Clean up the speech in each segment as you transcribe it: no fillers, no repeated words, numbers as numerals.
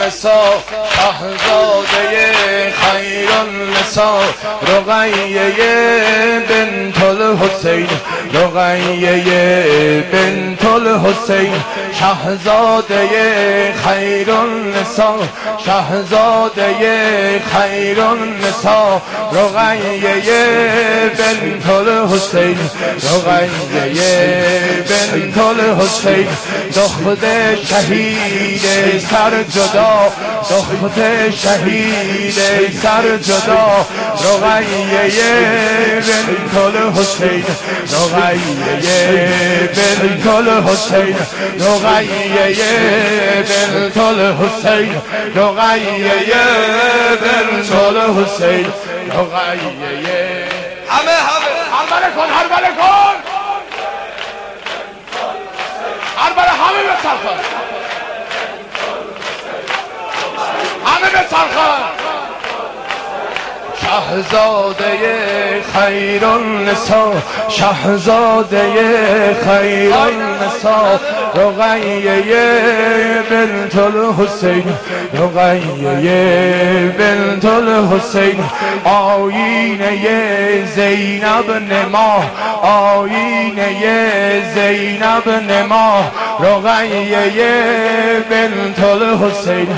النساء شهزاده خیر النساء رقیه بنت الحسین رقیه بنت الحسین شهزاده خیر النساء شهزاده خیر النساء رقیه بنت الحسین رقیه بنت الحسین دختر شهید سر جدا دختر شهید سر جدا رقیه بنت الحسین رقیه بنت الحسین رقیه بنت الحسین رقیه بنت الحسین رقیه همه هربله کن هربله کن هربله همه بچرخن همه بچرخن شهزاده خیر النساء شهزاده خیر النساء رقیه بنت الحسین رقیه بنت الحسین آینه زینب نما آینه زینب نما رقیه بنت الحسین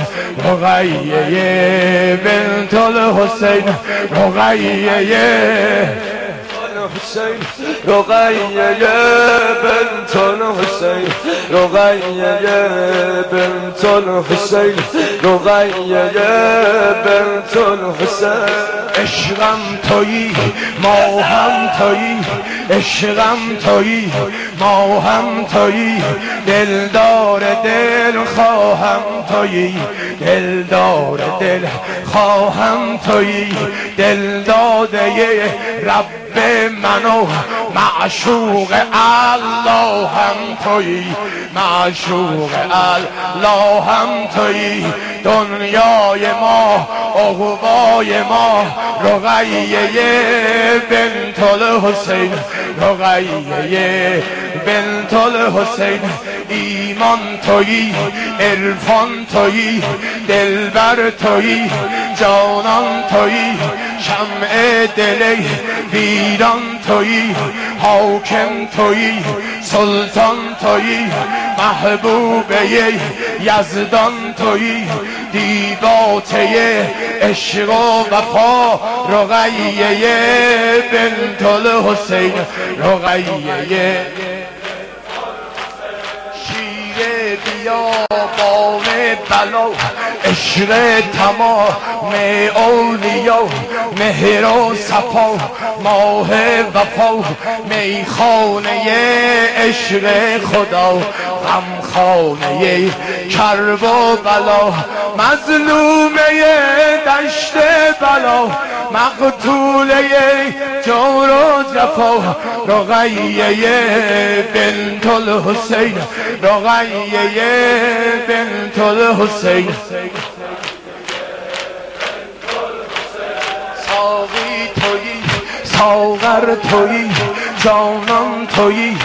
رقیه بنت الحسین رقیه حسین رقیه بنت الحسین رقیه بنت الحسین رقیه بنت الحسین عشقم تویی ما هم تویی عشقم تویی ما هم تویی دلدار دل خواهم تویی دلدار دل خواهم تویی دل داده رب منو معشوق الله هم تویی معشوق الله هم تویی دنیای ما عقبای ما رقیه بنت الحسین رقیه بنت الحسین ایمان تویی عرفان تویی دلبر تویی جانان تویی شمع دل ویران تویی حاکم تویی سلطان تویی محبوبه یزدان تویی دیباچه عشق و وفا رقیه بنت الحسین رقیه شیر بیابان بلا عشق تمام اولیا مهر و صفا ماه وفا میخانه عشق خدا غمخانه کرب و بلا مظلومه دشت بلا مقتوله جور و جفا رقیه بنت الحسین رقیه بنت الحسین ساقی تویی ساغر تویی جانان تویی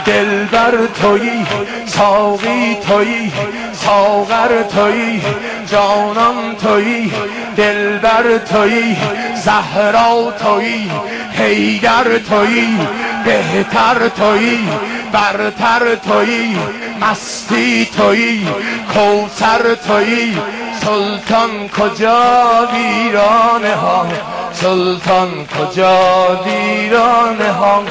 دلبر تویی ساقی تویی ساغر تویی جانان تویی دلبر تویی زهرا تویی حیدر تویی بهتر تویی برتر تویی مستی تویی کوثر تویی سلطان کجا ویرانه ها سلطان کجا ویرانه ها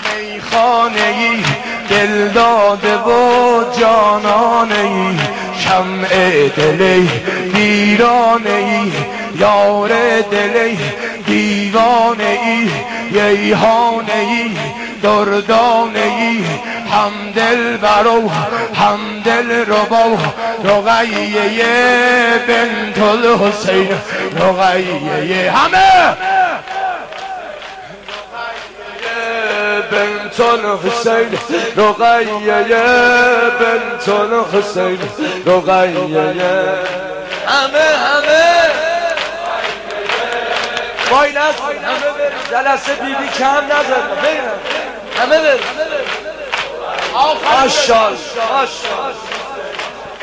میخانه ای دل داده و جانانه ای شمع دلی ویرانه ای یار دلی دیوانه ای ییهانه ای دردانه ای همدل برو همدل ربا رقیه بنت الحسین رقیه همه بنت الحسین رقیه بنت الحسین رقیه همه وای نست همه بریم جلسه بیبی کم نزد بریم همه بریم ماشاءالله